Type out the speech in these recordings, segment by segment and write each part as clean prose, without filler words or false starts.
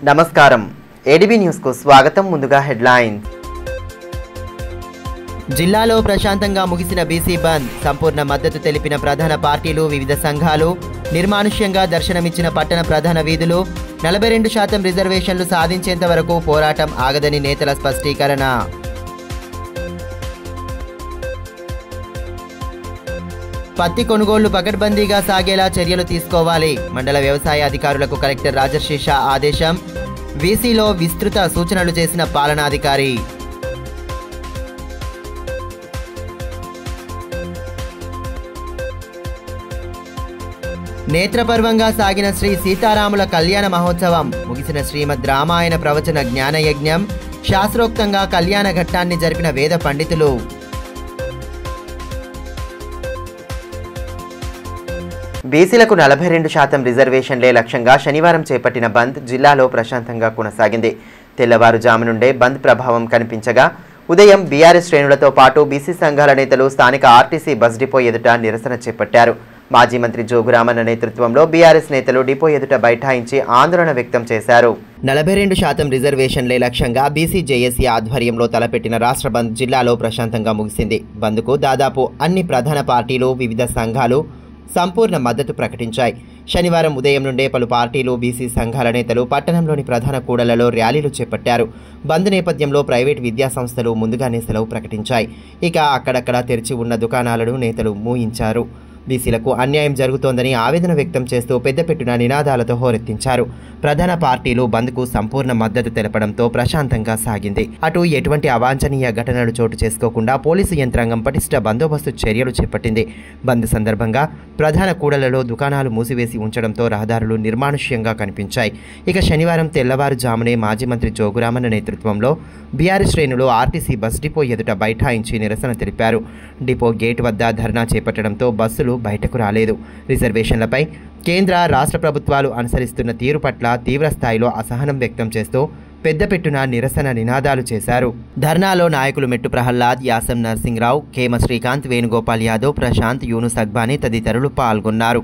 నమస్కారం ADB news కు స్వాగతం. ముందుగా హెడ్లైన్స్. జిల్లాలో ప్రశాంతంగా ముగిసిన బీసీ బంద్. సంపూర్ణ మద్దతు తెలిపిన ప్రధాన పార్టీలు, వివిధ సంఘాలు. నిర్మానుష్యంగా దర్శనమిచ్చిన పట్టణ ప్రధాన వీధులు. 42% రిజర్వేషన్లు సాధించేంత వరకు పోరాటం ఆగదని నేతల స్పష్టీకరణ. పత్తి కొనుగోళ్లు పకడ్బందీగా సాగేలా చర్యలు తీసుకోవాలి. మండల వ్యవసాయ అధికారులకు కలెక్టర్ రాజర్షి షా ఆదేశం. వీసీలో విస్తృత సూచనలు చేసిన పాలనాధికారి. నేత్రపర్వంగా సాగిన శ్రీ సీతారాముల కళ్యాణ మహోత్సవం. ముగిసిన శ్రీమద్ రామాయణ ప్రవచన జ్ఞానయజ్ఞం. శాస్త్రోక్తంగా కళ్యాణ ఘట్టాన్ని జరిపిన వేద పండితులు. బీసీలకు 42% రిజర్వేషన్లే లక్ష్యంగా శనివారం చేపట్టిన బంద్ జిల్లాలో ప్రశాంతంగా కొనసాగింది. తెల్లవారుజాము నుండే బంద్ ప్రభావం కనిపించగా ఉదయం బీఆర్ఎస్ శ్రేణులతో పాటు బీసీ సంఘాల నేతలు స్థానిక ఆర్టీసీ బస్ డిపో ఎదుట నిరసన చేపట్టారు. మాజీ మంత్రి జోగురామన్న నేతృత్వంలో బీఆర్ఎస్ నేతలు డిపో ఎదుట బైఠాయించి ఆందోళన వ్యక్తం చేశారు. 42% రిజర్వేషన్లే లక్ష్యంగా బీసీ జేఏసీ ఆధ్వర్యంలో తలపెట్టిన రాష్ట్ర బంద్ జిల్లాలో ప్రశాంతంగా ముగిసింది. బంద్కు దాదాపు అన్ని ప్రధాన పార్టీలు, వివిధ సంఘాలు సంపూర్ణ మద్దతు ప్రకటించాయి. శనివారం ఉదయం నుండే పలు పార్టీలు, బీసీ సంఘాల నేతలు పట్టణంలోని ప్రధాన కూడళ్లలో ర్యాలీలు చేపట్టారు. బంద్ నేపథ్యంలో ప్రైవేట్ విద్యా సంస్థలు ముందుగానే సెలవు ప్రకటించాయి. ఇక అక్కడక్కడ తెరిచి ఉన్న దుకాణాలను నేతలు మూయించారు. బీసీలకు అన్యాయం జరుగుతోందని ఆవేదన వ్యక్తం చేస్తూ పెద్దపెట్టున నినాదాలతో హోరెత్తించారు. ప్రధాన పార్టీలు బంద్కు సంపూర్ణ మద్దతు తెలపడంతో ప్రశాంతంగా సాగింది. అటు ఎటువంటి అవాంఛనీయ ఘటనలు చోటు చేసుకోకుండా పోలీసు యంత్రాంగం పటిష్ట బందోబస్తు చర్యలు చేపట్టింది. బంద్ సందర్భంగా ప్రధాన కూడళ్లలో దుకాణాలు మూసివేసి ఉంచడంతో రహదారులు నిర్మానుష్యంగా కనిపించాయి. ఇక శనివారం తెల్లవారుజామునే మాజీ మంత్రి జోగురామన్న నేతృత్వంలో బీఆర్ఎస్ శ్రేణులు ఆర్టీసీ బస్ డిపో ఎదుట బైఠాయించి నిరసన తెలిపారు. డిపో గేట్ వద్ద ధర్నా చేపట్టడంతో బస్సులు బయటకు రాలేదు. రిజర్వేషన్లపై కేంద్ర, రాష్ట్ర ప్రభుత్వాలు అనుసరిస్తున్న తీరు పట్ల తీవ్ర స్థాయిలో అసహనం వ్యక్తం చేస్తూ పెద్దపెట్టున నిరసన నినాదాలు చేశారు. ధర్నాలో నాయకులు మెట్టు ప్రహ్లాద్, యాసం నర్సింగ్రావు, కేమ శ్రీకాంత్, వేణుగోపాల్ యాదవ్, ప్రశాంత్, యూనుస్ అక్బానీ తదితరులు పాల్గొన్నారు.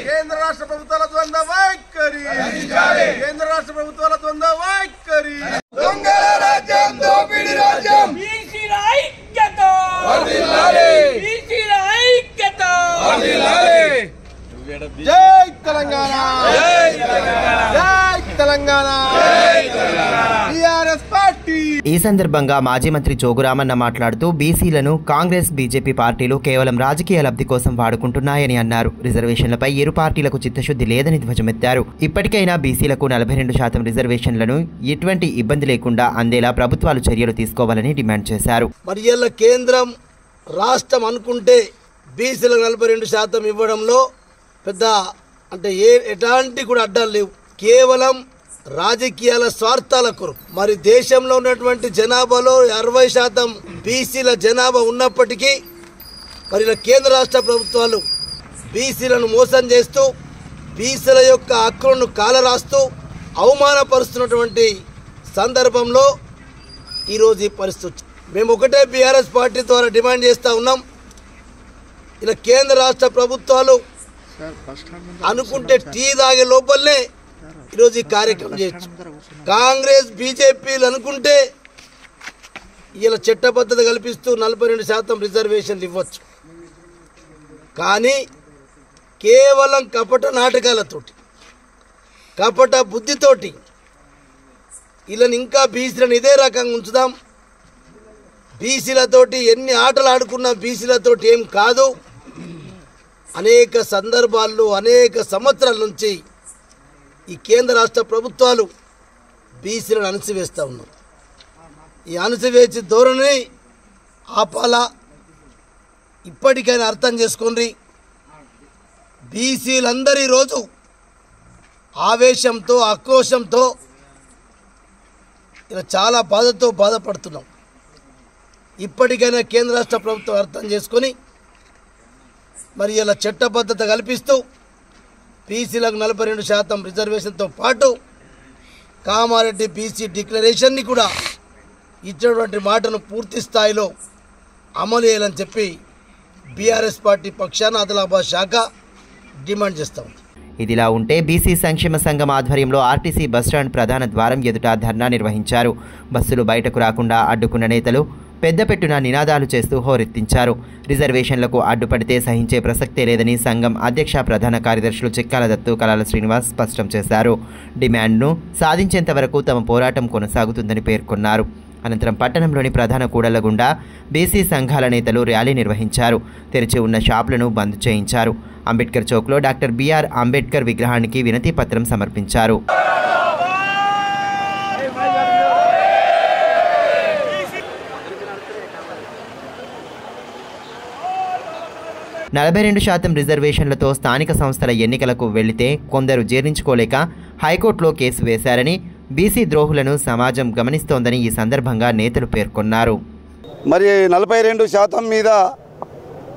కేంద్ర రాష్ట్ర ప్రభుత్వాల ద్వంద్వ వైఖరి, కేంద్ర రాష్ట్ర ప్రభుత్వాల ద్వంద్వ వైఖరి. దొంగల రాజ్యం, దోపిడీ రాజ్యం. బీసీల ఐక్యత, బీసీల ఐక్యత. జై తెలంగాణ, జై తెలంగాణ, టీఆర్ఎస్ పార్టీ. ఈ సందర్భంగా మాజీ మంత్రి జోగురామన్న మాట్లాడుతూ బీసీలను కాంగ్రెస్, బీజేపీ పార్టీలు కేవలం రాజకీయ లబ్ధి కోసం వాడుకుంటున్నాయని అన్నారు. రిజర్వేషన్లపై ఇరు పార్టీలకు చిత్తశుద్ధి లేదని ధ్వజమెత్తారు. ఇప్పటికైనా బీసీలకు 42% రిజర్వేషన్లను ఎటువంటి ఇబ్బంది లేకుండా అందేలా ప్రభుత్వాలు చర్యలు తీసుకోవాలని డిమాండ్ చేశారు. మరి ఇలా కేంద్రం, రాష్ట్రం అనుకుంటే బీసీలకు 42% ఇవ్వడంలో పెద్ద అంటే ఎలాంటి కూడా అడ్డాలు లేవు. కేవలం రాజకీయాల స్వార్థాల కొరకు. మరి దేశంలో ఉన్నటువంటి జనాభాలో 60% బీసీల జనాభా ఉన్నప్పటికీ మరి ఇలా కేంద్ర రాష్ట్ర ప్రభుత్వాలు బీసీలను మోసం చేస్తూ, బీసీల యొక్క హక్కులను కాలరాస్తూ అవమానపరుస్తున్నటువంటి సందర్భంలో ఈరోజు ఈ పరిస్థితి. మేము ఒకటే బీఆర్ఎస్ పార్టీ ద్వారా డిమాండ్ చేస్తూ ఉన్నాం. ఇలా కేంద్ర రాష్ట్ర ప్రభుత్వాలు అనుకుంటే టీ తాగే లోపలనే ఈరోజు ఈ కార్యక్రమం చేయొచ్చు. కాంగ్రెస్, బీజేపీలు అనుకుంటే ఇలా చట్టబద్ధత కల్పిస్తూ 42% రిజర్వేషన్లు ఇవ్వచ్చు. కానీ కేవలం కపట నాటకాలతోటి, కపట బుద్ధితోటి వీళ్ళని ఇంకా బీసీలను ఇదే రకంగా ఉంచుదాం. బీసీలతోటి ఎన్ని ఆటలు ఆడుకున్నా బీసీలతోటి ఏం కాదు. అనేక సందర్భాల్లో, అనేక సంవత్సరాల నుంచి ఈ కేంద్ర రాష్ట్ర ప్రభుత్వాలు బీసీలను అణచివేస్తూ ఉన్నారు. ఈ అణచివేసి ధోరణిని ఆపాలా. ఇప్పటికైనా అర్థం చేసుకోండి. బీసీలందరూ ఈరోజు ఆవేశంతో, ఆక్రోశంతో ఇలా చాలా బాధపడుతున్నాం. ఇప్పటికైనా కేంద్ర రాష్ట్ర ప్రభుత్వం అర్థం చేసుకొని మరి ఇలా చట్టబద్ధత కల్పిస్తూ బీసీలకు 42% రిజర్వేషన్తో పాటు కామారెడ్డి బీసీ డిక్లరేషన్ని కూడా ఇచ్చినటువంటి మాటను పూర్తి స్థాయిలో అమలు చేయాలని చెప్పి బీఆర్ఎస్ పార్టీ పక్షాన ఆదిలాబాద్ శాఖ డిమాండ్ చేస్తాం. ఇదిలా ఉంటే బీసీ సంక్షేమ సంఘం ఆధ్వర్యంలో ఆర్టీసీ బస్టాండ్ ప్రధాన ద్వారం ఎదుట ధర్నా నిర్వహించారు. బస్సులు బయటకు రాకుండా అడ్డుకున్న నేతలు పెద్దపెట్టున నినాదాలు చేస్తూ హోరెత్తించారు. రిజర్వేషన్లకు అడ్డుపడితే సహించే ప్రసక్తే లేదని సంఘం అధ్యక్ష ప్రధాన కార్యదర్శులు చిక్కాల దత్తు, కలాల శ్రీనివాస్ స్పష్టం చేశారు. డిమాండ్ను సాధించేంత వరకు తమ పోరాటం కొనసాగుతుందని పేర్కొన్నారు. అనంతరం పట్టణంలోని ప్రధాన కూడళ్ల గుండా బీసీ సంఘాల నేతలు ర్యాలీ నిర్వహించారు. తెరిచి ఉన్న షాపులను బంద్ చేయించారు. అంబేద్కర్ చౌక్లో డాక్టర్ బిఆర్ అంబేద్కర్ విగ్రహానికి వినతి పత్రం సమర్పించారు. 42% రిజర్వేషన్లతో స్థానిక సంస్థల ఎన్నికలకు వెళ్లితే కొందరు జీర్ణించుకోలేక హైకోర్టులో కేసు వేశారని, బీసీ ద్రోహులను సమాజం గమనిస్తోందని ఈ సందర్భంగా నేతలు పేర్కొన్నారు. మరి 42% మీద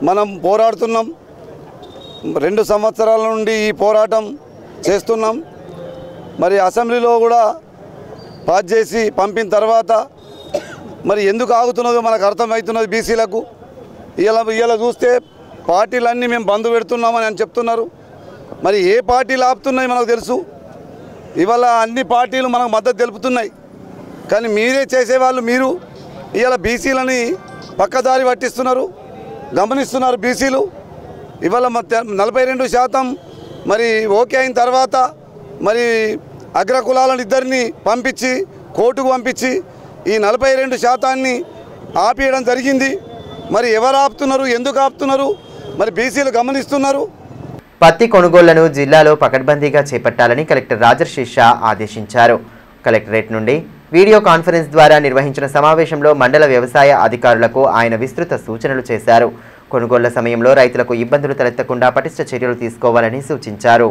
మనం పోరాడుతున్నాం. 2 సంవత్సరాల నుండి ఈ పోరాటం చేస్తున్నాం. మరి అసెంబ్లీలో కూడా పాస్ చేసి పంపిన తర్వాత మరి ఎందుకు ఆగుతున్నదో మనకు అర్థమవుతున్నది. బీసీలకు ఇలా చూస్తే పార్టీలన్నీ మేము బంద్ పెడుతున్నామని అని చెప్తున్నారు. మరి ఏ పార్టీలు ఆపుతున్నాయి మనకు తెలుసు. ఇవాళ అన్ని పార్టీలు మనకు మద్దతు తెలుపుతున్నాయి. కానీ మీరే చేసేవాళ్ళు మీరు ఇవాళ బీసీలని పక్కదారి పట్టిస్తున్నారు, గమనిస్తున్నారు. బీసీలు ఇవాళ 42% మరి ఓకే అయిన తర్వాత మరి అగ్రకులాలను ఇద్దరిని పంపించి కోర్టుకు పంపించి ఈ 42% ఆపేయడం జరిగింది. మరి ఎవరు ఆపుతున్నారు, ఎందుకు ఆపుతున్నారు, మరి బీసీలు గమనిస్తున్నారు. పత్తి కొనుగోళ్లను జిల్లాలో పకడ్బందీగా చేపట్టాలని కలెక్టర్ రాజర్షి షా ఆదేశించారు. కలెక్టరేట్ నుండి వీడియో కాన్ఫరెన్స్ ద్వారా నిర్వహించిన సమావేశంలో మండల వ్యవసాయ అధికారులకు ఆయన విస్తృత సూచనలు చేశారు. కొనుగోళ్ల సమయంలో రైతులకు ఇబ్బందులు తలెత్తకుండా పటిష్ట చర్యలు తీసుకోవాలని సూచించారు.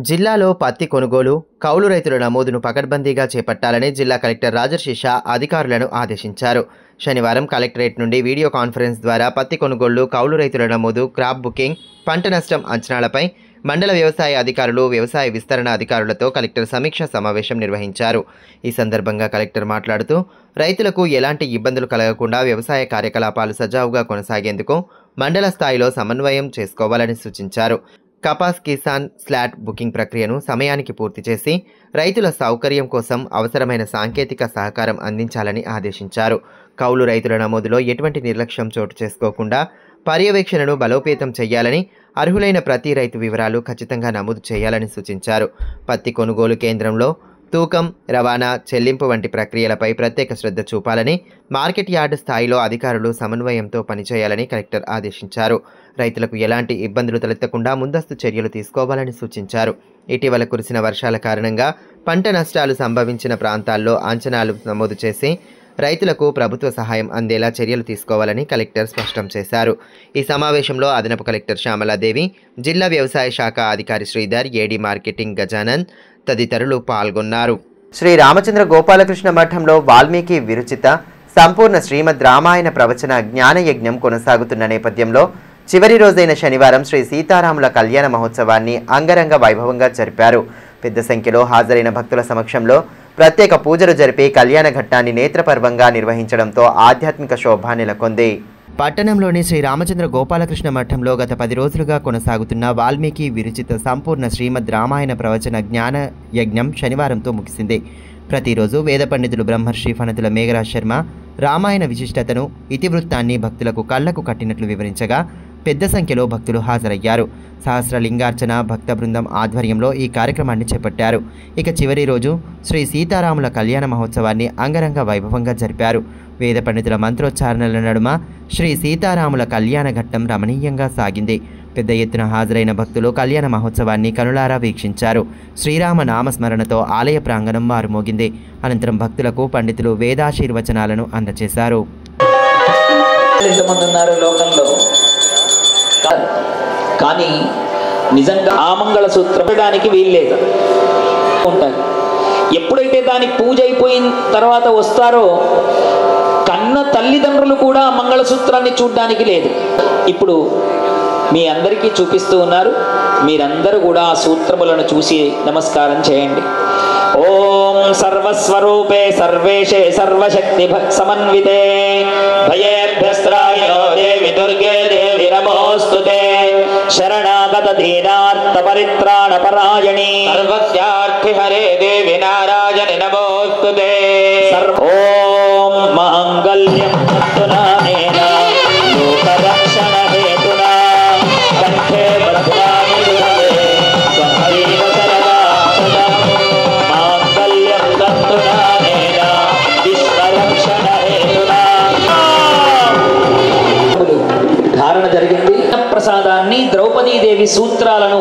జిల్లాలో పత్తి కొనుగోలు, కౌలు రైతుల నమోదును పకడ్బందీగా చేపట్టాలని జిల్లా కలెక్టర్ రాజర్షి షా అధికారులను ఆదేశించారు. శనివారం కలెక్టరేట్ నుండి వీడియో కాన్ఫరెన్స్ ద్వారా పత్తి కొనుగోళ్లు, కౌలు రైతుల నమోదు, క్రాప్ బుకింగ్, పంట నష్టం అంచనాలపై మండల వ్యవసాయ అధికారులు, వ్యవసాయ విస్తరణ అధికారులతో కలెక్టర్ సమీక్ష సమావేశం నిర్వహించారు. ఈ సందర్భంగా కలెక్టర్ మాట్లాడుతూ రైతులకు ఎలాంటి ఇబ్బందులు కలగకుండా వ్యవసాయ కార్యకలాపాలు సజావుగా కొనసాగేందుకు మండల స్థాయిలో సమన్వయం చేసుకోవాలని సూచించారు. కపాస్ కిసాన్ స్లాట్ బుకింగ్ ప్రక్రియను సమయానికి పూర్తి చేసి రైతుల సౌకర్యం కోసం అవసరమైన సాంకేతిక సహకారం అందించాలని ఆదేశించారు. కౌలు రైతుల నమోదులో ఎటువంటి నిర్లక్ష్యం చోటు చేసుకోకుండా పర్యవేక్షణను బలోపేతం చేయాలని, అర్హులైన ప్రతి రైతు వివరాలు ఖచ్చితంగా నమోదు చేయాలని సూచించారు. పత్తి కొనుగోలు కేంద్రంలో తూకం, రవాణా, చెల్లింపు వంటి ప్రక్రియలపై ప్రత్యేక శ్రద్ధ చూపాలని, మార్కెట్ యార్డు స్థాయిలో అధికారులు సమన్వయంతో పనిచేయాలని కలెక్టర్ ఆదేశించారు. రైతులకు ఎలాంటి ఇబ్బందులు తలెత్తకుండా ముందస్తు చర్యలు తీసుకోవాలని సూచించారు. ఇటీవల కురిసిన వర్షాల కారణంగా పంట నష్టాలు సంభవించిన ప్రాంతాల్లో అంచనాలు నమోదు చేసి రైతులకు ప్రభుత్వ సహాయం అందేలా చర్యలు తీసుకోవాలని కలెక్టర్ స్పష్టం చేశారు. ఈ సమావేశంలో అదనపు కలెక్టర్ శ్యామలాదేవి, జిల్లా వ్యవసాయ శాఖ అధికారి శ్రీధర్, ఏడీ మార్కెటింగ్ గజానన్ తదితరులు పాల్గొన్నారు. శ్రీ రామచంద్ర గోపాలకృష్ణ మఠంలో వాల్మీకి విరచిత సంపూర్ణ శ్రీమద్ రామాయణ ప్రవచన జ్ఞానయజ్ఞం కొనసాగుతున్న నేపథ్యంలో చివరి రోజైన శనివారం శ్రీ సీతారాముల కళ్యాణ మహోత్సవాన్ని అంగరంగ వైభవంగా జరిపారు. పెద్ద సంఖ్యలో హాజరైన భక్తుల సమక్షంలో ప్రత్యేక పూజలు జరిపి కళ్యాణ ఘట్టాన్ని నేత్రపర్వంగా నిర్వహించడంతో ఆధ్యాత్మిక శోభ నెలకొంది. పట్టణంలోని శ్రీ రామచంద్ర గోపాలకృష్ణ మఠంలో గత 10 రోజులుగా కొనసాగుతున్న వాల్మీకి విరచిత సంపూర్ణ శ్రీమద్ రామాయణ ప్రవచన జ్ఞాన యజ్ఞం శనివారంతో ముగిసింది. ప్రతిరోజు వేద పండితులు బ్రహ్మర్షి ఫణతుల మేఘరాజ్ శర్మ రామాయణ విశిష్టతను, ఇతివృత్తాన్ని భక్తులకు కళ్లకు కట్టినట్లు వివరించగా పెద్ద సంఖ్యలో భక్తులు హాజరయ్యారు. సహస్రలింగార్చన భక్త బృందం ఆధ్వర్యంలో ఈ కార్యక్రమాన్ని చేపట్టారు. ఇక చివరి రోజు శ్రీ సీతారాముల కళ్యాణ మహోత్సవాన్ని అంగరంగ వైభవంగా జరిపారు. వేద పండితుల మంత్రోచ్చారణల నడుమ శ్రీ సీతారాముల కళ్యాణ ఘట్టం రమణీయంగా సాగింది. పెద్ద ఎత్తున హాజరైన భక్తులు కళ్యాణ మహోత్సవాన్ని కనులారా వీక్షించారు. శ్రీరామ నామస్మరణతో ఆలయ ప్రాంగణం మారుమోగింది. అనంతరం భక్తులకు పండితులు వేదాశీర్వచనాలను అందజేశారు. కానీ నిజంగా ఆ మంగళ సూత్రం పెట్టడానికి వీల్లేదు ఉంటారు. ఎప్పుడైతే దానికి పూజ అయిపోయిన తర్వాత వస్తారో కన్న తల్లిదండ్రులు కూడా మంగళసూత్రాన్ని చూడడానికి లేదు. ఇప్పుడు మీ అందరికీ చూపిస్తూ ఉన్నారు. మీరందరూ కూడా ఆ సూత్రములను చూసి నమస్కారం చేయండి. ఓం సర్వస్వరూపే సర్వేశే సర్వశక్తి సమన్వితే భయేభ్యస్త్రాయో దేవి దుర్గే దేవి నమోస్తుతే శరణాగత దీనార్త పరిత్రాణ పరాయణి సర్వస్యార్థి హరే దేవి నారాయణి నమోస్తుతే. ఓం మాంగళ్యం తత్తునానేన లోకరక్షణ హేతునా కంఠే బలదాని దుర్గే స్వహరీవ సరదా సదా మాంగళ్యం తత్తునానేన విశ్వరక్షణ హేతునా. ధారణ జరిగింది. ప్రసాదాన్ని ద్రౌపదీదేవి సూత్రాలను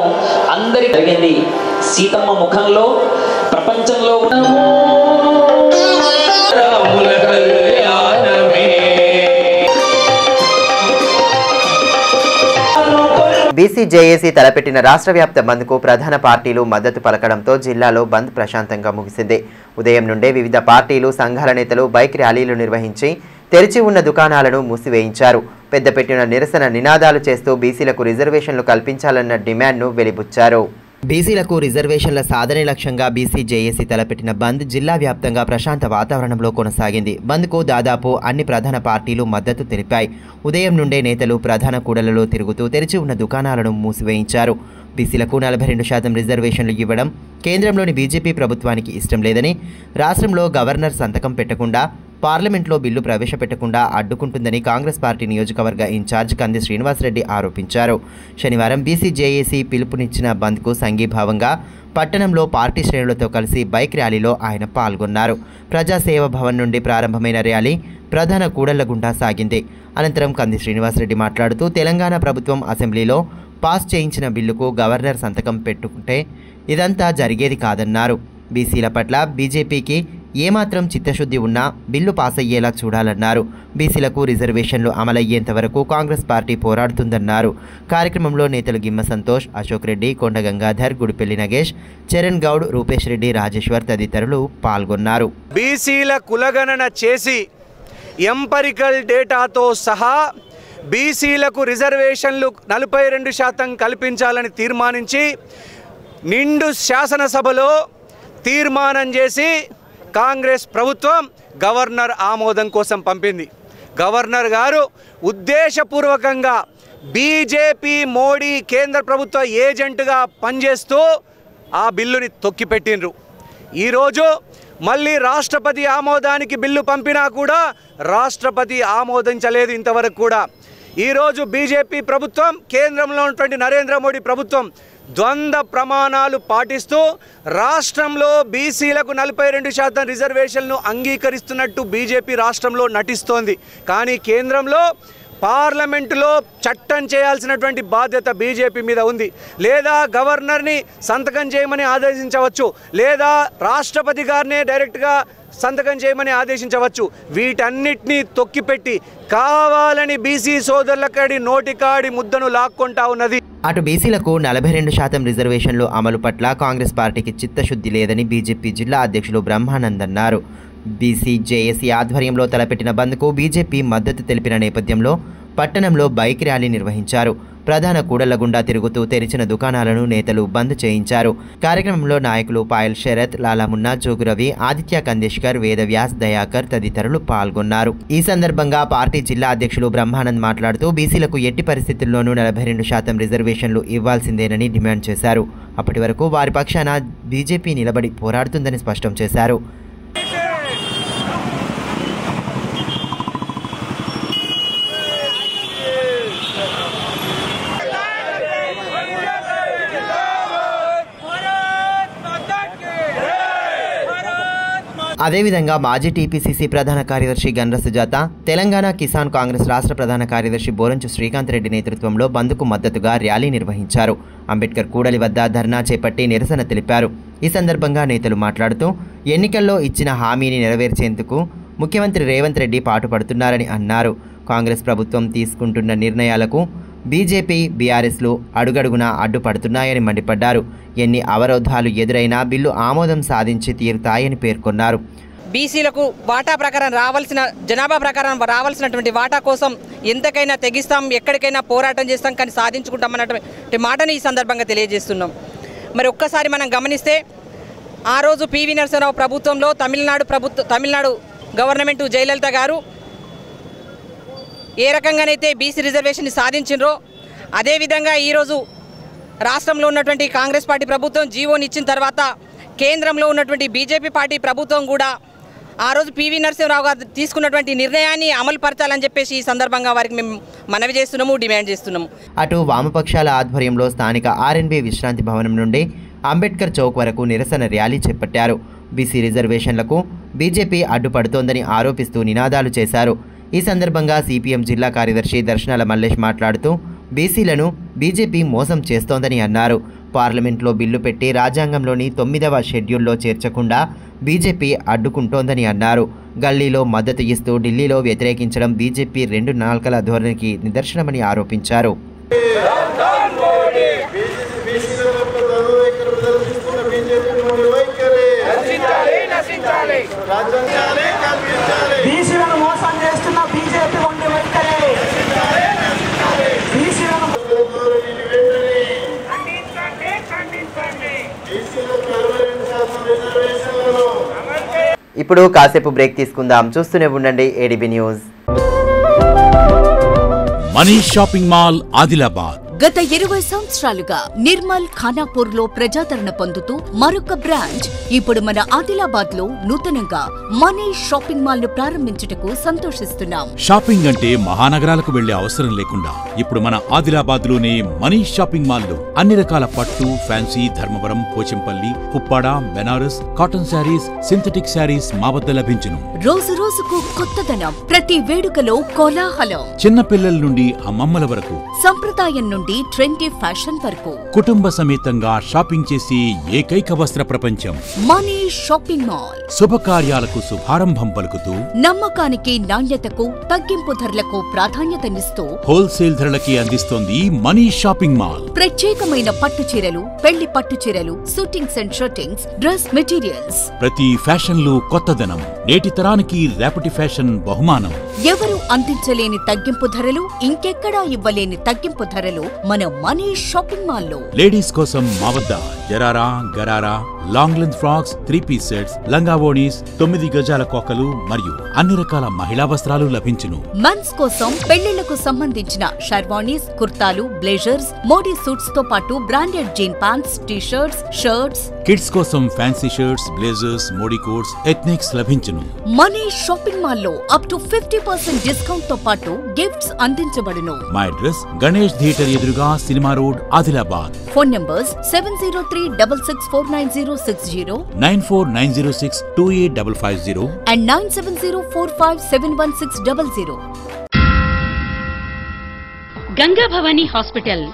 అందరికి జరిగింది. సీతమ్మ ముఖంలో ప్రపంచంలో బీసీ జేఏసీ తలపెట్టిన రాష్ట్ర వ్యాప్త బంద్కు ప్రధాన పార్టీలు మద్దతు పలకడంతో జిల్లాలో బంద్ ప్రశాంతంగా ముగిసింది. ఉదయం నుండే వివిధ పార్టీలు సంఘాల నేతలు బైక్ ర్యాలీలు నిర్వహించి తెరిచి ఉన్న దుకాణాలను మూసివేయించారు. పెద్దపెట్టిన నిరసన నినాదాలు చేస్తూ బీసీలకు రిజర్వేషన్లు కల్పించాలన్న డిమాండ్ను వెలిబుచ్చారు. బీసీలకు రిజర్వేషన్ల సాధనే లక్ష్యంగా బీసీ జేఏసీ తలపెట్టిన బంద్ జిల్లా వ్యాప్తంగా ప్రశాంత వాతావరణంలో కొనసాగింది. బంద్కు దాదాపు అన్ని ప్రధాన పార్టీలు మద్దతు తెలిపాయి. ఉదయం నుండే నేతలు ప్రధాన కూడలలో తిరుగుతూ తెరిచి ఉన్న దుకాణాలను మూసివేయించారు. బీసీలకు 42% రిజర్వేషన్లు ఇవ్వడం కేంద్రంలోని బీజేపీ ప్రభుత్వానికి ఇష్టం లేదని, రాష్ట్రంలో గవర్నర్ సంతకం పెట్టకుండా పార్లమెంట్లో బిల్లు ప్రవేశపెట్టకుండా అడ్డుకుంటుందని కాంగ్రెస్ పార్టీ నియోజకవర్గ ఇన్ఛార్జ్ కంది శ్రీనివాసరెడ్డి ఆరోపించారు. శనివారం బీసీ జేఏసీ పిలుపునిచ్చిన బంద్కు సంఘీభావంగా పట్టణంలో పార్టీ శ్రేణులతో కలిసి బైక్ ర్యాలీలో ఆయన పాల్గొన్నారు. ప్రజాసేవ భవన్ నుండి ప్రారంభమైన ర్యాలీ ప్రధాన కూడళ్ల గుండా సాగింది. అనంతరం కంది శ్రీనివాసరెడ్డి మాట్లాడుతూ తెలంగాణ ప్రభుత్వం అసెంబ్లీలో పాస్ చేయించిన బిల్లుకు గవర్నర్ సంతకం పెట్టుకుంటే ఇదంతా జరిగేది కాదన్నారు. బీసీల పట్ల బీజేపీకి ఏమాత్రం చిత్తశుద్ధి ఉన్నా బిల్లు పాస్ అయ్యేలా చూడాలన్నారు. బీసీలకు రిజర్వేషన్లు అమలయ్యేంత వరకు కాంగ్రెస్ పార్టీ పోరాడుతుందన్నారు. కార్యక్రమంలో నేతలు గిమ్మ సంతోష్, అశోక్ రెడ్డి, కొండ గంగాధర్, గుడిపెల్లి నగేష్, చరణ్ గౌడ్, రూపేష్ రెడ్డి, రాజేశ్వర్ తదితరులు పాల్గొన్నారు. బీసీల కులగణన చేసి ఎంపరికల్ డేటాతో సహా బీసీలకు రిజర్వేషన్లు 42% కల్పించాలని తీర్మానించి నిండు శాసనసభలో తీర్మానం చేసి కాంగ్రెస్ ప్రభుత్వం గవర్నర్ ఆమోదం కోసం పంపింది. గవర్నర్ గారు ఉద్దేశపూర్వకంగా బీజేపీ మోడీ కేంద్ర ప్రభుత్వ ఏజెంట్గా పనిచేస్తూ ఆ బిల్లుని తొక్కిపెట్టిండ్రు. ఈరోజు మళ్ళీ రాష్ట్రపతి ఆమోదానికి బిల్లు పంపినా కూడా రాష్ట్రపతి ఆమోదించలేదు ఇంతవరకు కూడా. ఈరోజు బీజేపీ ప్రభుత్వం, కేంద్రంలో ఉన్నటువంటి నరేంద్ర మోడీ ప్రభుత్వం ద్వంద్వ ప్రమాణాలు పాటిస్తూ రాష్ట్రంలో బీసీలకు 42% రిజర్వేషన్లు అంగీకరిస్తున్నట్టు బీజేపీ రాష్ట్రంలో నటిస్తోంది. కానీ కేంద్రంలో పార్లమెంటులో చట్టం చేయాల్సినటువంటి బాధ్యత బీజేపీ మీద ఉంది. లేదా గవర్నర్ని సంతకం చేయమని ఆదేశించవచ్చు, లేదా రాష్ట్రపతి గారినే డైరెక్ట్గా సంతకం చేయమని ఆదేశించవచ్చు. వీటన్నిటినీ తొక్కిపెట్టి కావాలని బీసీ సోదరులకడి నోటికాడి ముద్దను లాక్కొంటా ఉన్నది. అటు బీసీలకు 42% రిజర్వేషన్లు అమలు పట్ల కాంగ్రెస్ పార్టీకి చిత్తశుద్ధి లేదని బీజేపీ జిల్లా అధ్యక్షులు బ్రహ్మానంద్ అన్నారు. బీసీ జేఏసీ ఆధ్వర్యంలో తలపెట్టిన బంద్కు బీజేపీ మద్దతు తెలిపిన నేపథ్యంలో పట్టణంలో బైక్ ర్యాలీ నిర్వహించారు. ప్రధాన కూడళ్ల గుండా తిరుగుతూ తెరిచిన దుకాణాలను నేతలు బంద్ చేయించారు. కార్యక్రమంలో నాయకులు పాయల్ శరత్, లాలామున్నా, జోగురవి, ఆదిత్య కందేశ్కర్, వేదవ్యాస్, దయాకర్ తదితరులు పాల్గొన్నారు. ఈ సందర్భంగా పార్టీ జిల్లా అధ్యక్షులు బ్రహ్మానంద్ మాట్లాడుతూ బీసీలకు ఎట్టి పరిస్థితుల్లోనూ 42% రిజర్వేషన్లు ఇవ్వాల్సిందేనని డిమాండ్ చేశారు. అప్పటి వరకు వారి పక్షాన బీజేపీ నిలబడి పోరాడుతుందని స్పష్టం చేశారు. అదేవిధంగా మాజీ టీపీసీసీ ప్రధాన కార్యదర్శి గండ్ర సుజాత, తెలంగాణ కిసాన్ కాంగ్రెస్ రాష్ట్ర ప్రధాన కార్యదర్శి బోరంచు శ్రీకాంత్ రెడ్డి నేతృత్వంలో బంద్కు మద్దతుగా ర్యాలీ నిర్వహించారు. అంబేద్కర్ కూడలి వద్ద ధర్నా చేపట్టి నిరసన తెలిపారు. ఈ సందర్భంగా నేతలు మాట్లాడుతూ ఎన్నికల్లో ఇచ్చిన హామీని నెరవేర్చేందుకు ముఖ్యమంత్రి రేవంత్ రెడ్డి పాటుపడుతున్నారని అన్నారు. కాంగ్రెస్ ప్రభుత్వం తీసుకుంటున్న నిర్ణయాలకు బీజేపీ, బీఆర్ఎస్లు అడుగడుగునా అడ్డుపడుతున్నాయని మండిపడ్డారు. ఎన్ని అవరోధాలు ఎదురైనా బిల్లు ఆమోదం సాధించి తీరుతాయని పేర్కొన్నారు. బీసీలకు వాటా ప్రకారం రావాల్సిన జనాభా ప్రకారం రావాల్సినటువంటి వాటా కోసం ఎంతకైనా తెగిస్తాం, ఎక్కడికైనా పోరాటం చేస్తాం, కానీ సాధించుకుంటాం అన్నటువంటి మాటని ఈ సందర్భంగా తెలియజేస్తున్నాం. మరి ఒక్కసారి మనం గమనిస్తే ఆ రోజు పివి నరసింహరావు ప్రభుత్వంలో తమిళనాడు గవర్నమెంట్ జయలలిత గారు ఏ రకంగానైతే బీసీ రిజర్వేషన్ని సాధించినరో అదేవిధంగా ఈరోజు రాష్ట్రంలో ఉన్నటువంటి కాంగ్రెస్ పార్టీ ప్రభుత్వం జీవోని ఇచ్చిన తర్వాత కేంద్రంలో ఉన్నటువంటి బీజేపీ పార్టీ ప్రభుత్వం కూడా ఆ రోజు పివి నరసింహరావు గారు తీసుకున్నటువంటి నిర్ణయాన్ని అమలు పరచాలని చెప్పేసి ఈ సందర్భంగా వారికి మేము మనవి చేస్తున్నాము, డిమాండ్ చేస్తున్నాము. అటు వామపక్షాల ఆధ్వర్యంలో స్థానిక ఆర్ఎన్బి విశ్రాంతి భవనం నుండి అంబేద్కర్ చౌక్ వరకు నిరసన ర్యాలీ చేపట్టారు. బీసీ రిజర్వేషన్లకు బీజేపీ అడ్డుపడుతోందని ఆరోపిస్తూ నినాదాలు చేశారు. ఈ సందర్భంగా సిపిఎం జిల్లా కార్యదర్శి దర్శనాల మల్లేష్ మాట్లాడుతూ బీసీలను బీజేపీ మోసం చేస్తోందని అన్నారు. పార్లమెంట్లో బిల్లు పెట్టి రాజ్యాంగంలోని 9వ షెడ్యూల్లో చేర్చకుండా బీజేపీ అడ్డుకుంటోందని అన్నారు. గల్లీలో మద్దతు ఇస్తూ ఢిల్లీలో వ్యతిరేకించడం బీజేపీ 2 నాల్కల ధోరణికి నిదర్శనమని ఆరోపించారు. ఇప్పుడు కాసేపు బ్రేక్ తీసుకుందాం. చూస్తూనే ఉండండి ADB news. Manish shopping mall Adilabad గత 20 సంవత్సరాలుగా నిర్మల్ ఖానాపూర్ లో ప్రజాదరణ పొందుతూ మరొక బ్రాంచ్ ఇప్పుడు మన ఆదిలాబాద్ లో నూతనంగా మనీష్ షాపింగ్ మాల్ ను ప్రారంభించుటకు సంతోషిస్తున్నాం. షాపింగ్ అంటే మహానగరాలకు వెళ్లే అవసరం లేకుండా ఇప్పుడు మన ఆదిలాబాద్ లోనే మనీష్ షాపింగ్ మాల్ లో అన్ని రకాల పట్టు, fancy, Dharmavaram, Pochampally, Uppada, Banaras, cotton sarees, synthetic sarees మా వద్ద లభించును. రోజు రోజుకు కొత్తదనం, ప్రతి వేడుకలో కోలాహలం. చిన్న పిల్లల నుండి అమ్మమ్మల వరకు, సంప్రదాయం నుండి ట్రెండీ ఫ్యాషన్ వరకు కుటుంబ సమేతంగా షాపింగ్ చేసి ఏకైక వస్త్ర ప్రపంచం మనీష్ షాపింగ్ మాల్. శుభకార్యాలకు శుభారంభం పలుకుతూ, నమ్మకానికి, నాణ్యతకు, తగ్గింపు ధరలకు ప్రాధాన్యతనిస్తూ హోల్సేల్ ధరలకి అందిస్తోంది మనీష్ షాపింగ్ మాల్. ప్రత్యేకమైన పట్టు చీరలు, పెళ్లి పట్టు చీరలు, shootings and shirtings, dress materials. ప్రతి ఫ్యాషన్ లో కొత్తదనం, నేటి తరానికి రేపటి ఫ్యాషన్ బహుమానం. ఎవరు అందించలేని తగ్గింపు ధరలు, ఇంకెక్కడా ఇవ్వలేని తగ్గింపు ధరలు మన మనీష్ షాపింగ్ మాల్ లో. లేడీస్ కోసం మా వద్ద sharara, gharara, long length frocks, 3-piece sets, లంగావోణీస్, 9 గజాల కోకలు మరియు అన్ని రకాల మహిళా వస్త్రాలు లభించును. మెన్స్ కోసం పెళ్లిళ్లకు సంబంధించిన షర్వానీస్, కుర్తాలు, బ్లేజర్స్, మోడీ సూట్స్ తో పాటు branded jean pants, T-shirts, shirts. Kids కోసం fancy shirts, blazers, Modi coats, ethnics లభించును. మనీష్ షాపింగ్ మాల్ లో అప్ టు 50% డిస్కౌంట్ తో పాటు గిఫ్ట్స్ అందించబడును. మా అడ్రస్ గణేష్ థియేటర్ ఎదురుగా, cinema road, Adilabad. Phone numbers 703-6649-060, 9490628550 and 9704571600. Ganga Bhavani hospital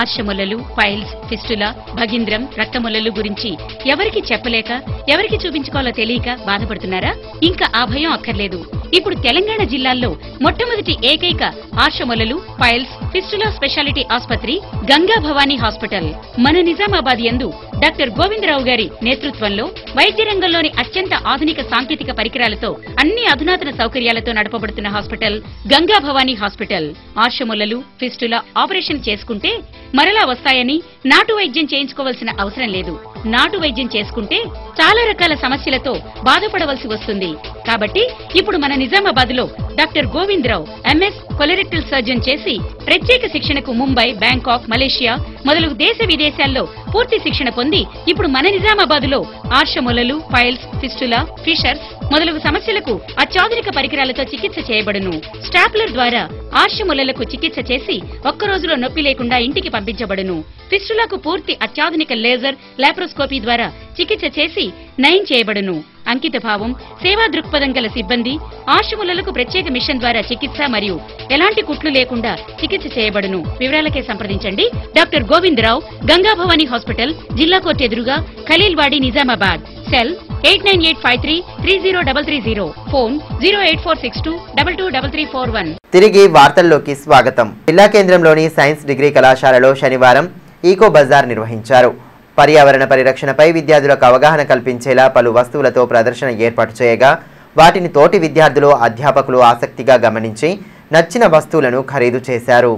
ఆర్షములలు, పైల్స్, ఫిస్టులా, భగింద్రం, రక్తములలు గురించి ఎవరికి చెప్పలేక, ఎవరికి చూపించుకోవాలో తెలియక బాధపడుతున్నారా? ఇంకా ఆ భయం అక్కర్లేదు. ఇప్పుడు తెలంగాణ జిల్లాల్లో మొట్టమొదటి ఏకైక ఆర్షములలు, పైల్స్, ఫిస్టులా స్పెషాలిటీ ఆసుపత్రి గంగా భవానీ హాస్పిటల్ మన నిజామాబాద్ యందు డాక్టర్ గోవిందరావు గారి నేతృత్వంలో వైద్య రంగంలోని అత్యంత ఆధునిక సాంకేతిక పరికరాలతో, అన్ని అధునాతన సౌకర్యాలతో నడపబడుతున్న హాస్పిటల్ గంగా భవానీ హాస్పిటల్. ఆర్షములలు, ఫిస్టులా ఆపరేషన్ చేసుకుంటే మరలా వస్తాయని నాటు వైద్యం చేయించుకోవాల్సిన అవసరం లేదు. నాటు వైద్యం చేసుకుంటే చాలా రకాల సమస్యలతో బాధపడవలసి వస్తుంది. కాబట్టి ఇప్పుడు మన నిజామాబాద్ లో doctor Govindarao MS colorectal surgeon చేసి ప్రత్యేక శిక్షణకు ముంబై, బ్యాంకాక్, మలేషియా మొదలగు దేశ విదేశాల్లో పూర్తి శిక్షణ పొంది ఇప్పుడు మన నిజామాబాద్ లో ఆర్షములలు, పైల్స్, ఫిస్టులా, ఫిషర్స్ మొదలగు సమస్యలకు అత్యాధునిక పరికరాలతో చికిత్స చేయబడును. స్టాప్లర్ ద్వారా ఆర్షములలకు చికిత్స చేసి ఒక్క రోజులో నొప్పి లేకుండా ఇంటికి పంపించబడును. ఫిస్టులకు పూర్తి అత్యాధునిక లేజర్, లాప్రోస్కోపీ ద్వారా చికిత్స చేసి నయం చేయబడును. అంకిత భావం, సేవా దృక్పథం గల సిబ్బంది, ఆర్షములలకు ప్రత్యేక మిషన్ ద్వారా చికిత్స మరియు ఎలాంటి కుట్లు లేకుండా చికిత్స చేయబడును. వివరాలకే సంప్రదించండి డాక్టర్ గోవిందరావు, గంగా భవానీ హాస్పిటల్, జిల్లా కోర్టు ఎదురుగా, ఖలీల్వాడి, నిజామాబాద్. సెల్ 8985330330. ఫోన్ 08462223341. తిరిగి వార్తల్లోకి స్వాగతం. జిల్లా కేంద్రంలోని సైన్స్ డిగ్రీ కళాశాలలో శనివారం ఈకో బజార్ నిర్వహించారు. పర్యావరణ పరిరక్షణపై విద్యార్థులకు అవగాహన కల్పించేలా పలు వస్తువులతో ప్రదర్శన ఏర్పాటు చేయగా వాటిని తోటి విద్యార్థులు అధ్యాపకులు ఆసక్తిగా గమనించి నచ్చిన వస్తువులను ఖరీదు చేశారు.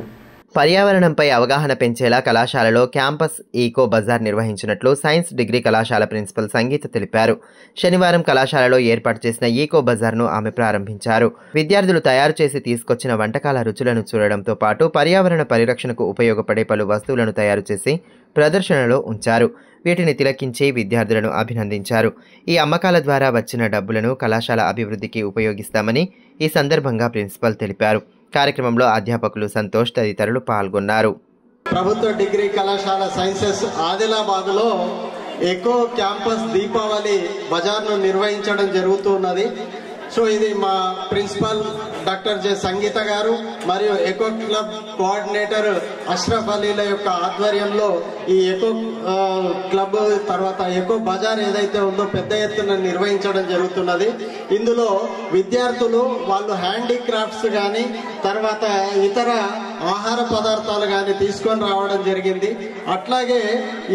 పర్యావరణంపై అవగాహన పెంచేలా కళాశాలలో క్యాంపస్ ఈకో బజార్ నిర్వహించినట్లు సైన్స్ డిగ్రీ కళాశాల ప్రిన్సిపల్ సంగీత తెలిపారు. శనివారం కళాశాలలో ఏర్పాటు చేసిన ఈకో బజార్ను ఆమె ప్రారంభించారు. విద్యార్థులు తయారు చేసి తీసుకొచ్చిన వంటకాల రుచులను చూడడంతో పాటు పర్యావరణ పరిరక్షణకు ఉపయోగపడే పలు వస్తువులను తయారు చేసి ప్రదర్శనలో ఉంచారు. వీటిని తిలకించి విద్యార్థులను అభినందించారు. ఈ అమ్మకాల ద్వారా వచ్చిన డబ్బులను కళాశాల అభివృద్ధికి ఉపయోగిస్తామని ఈ సందర్భంగా ప్రిన్సిపల్ తెలిపారు. కార్యక్రమంలో అధ్యాపకులు సంతోష్ తదితరులు పాల్గొన్నారు. ప్రభుత్వ డిగ్రీ కళాశాల సైన్సెస్ ఆదిలాబాద్లో ఎకో క్యాంపస్ దీపావళి బజార్ను నిర్వహించడం జరుగుతున్నది. సో ఇది మా ప్రిన్సిపల్ డాక్టర్ జె సంగీత గారు మరియు ఎకో క్లబ్ కోఆర్డినేటర్ అష్రఫ్ అలీల యొక్క ఆధ్వర్యంలో ఈ ఎకో క్లబ్ తర్వాత ఎకో బజార్ ఏదైతే ఉందో పెద్ద ఎత్తున నిర్వహించడం జరుగుతున్నది. ఇందులో విద్యార్థులు వాళ్ళు హ్యాండీక్రాఫ్ట్స్ కానీ తర్వాత ఇతర ఆహార పదార్థాలు కానీ తీసుకొని రావడం జరిగింది. అట్లాగే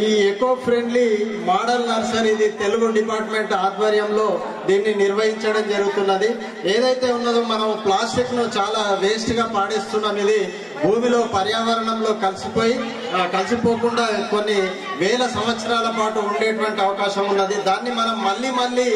ఈ ఎకో ఫ్రెండ్లీ మోడల్ నర్సరీది తెలుగు డిపార్ట్మెంట్ ఆధ్వర్యంలో దీన్ని నిర్వహించడం జరుగుతున్నది. ఏదైతే ఉన్నదో మనం ప్లాస్టిక్ ను చాలా వేస్ట్ గా పాడేస్తున్నాం. ఇది భూమిలో పర్యావరణంలో కలిసిపోకుండా కొన్ని వేల సంవత్సరాల పాటు ఉండేటువంటి అవకాశం ఉన్నది. దాన్ని మనం మళ్ళీ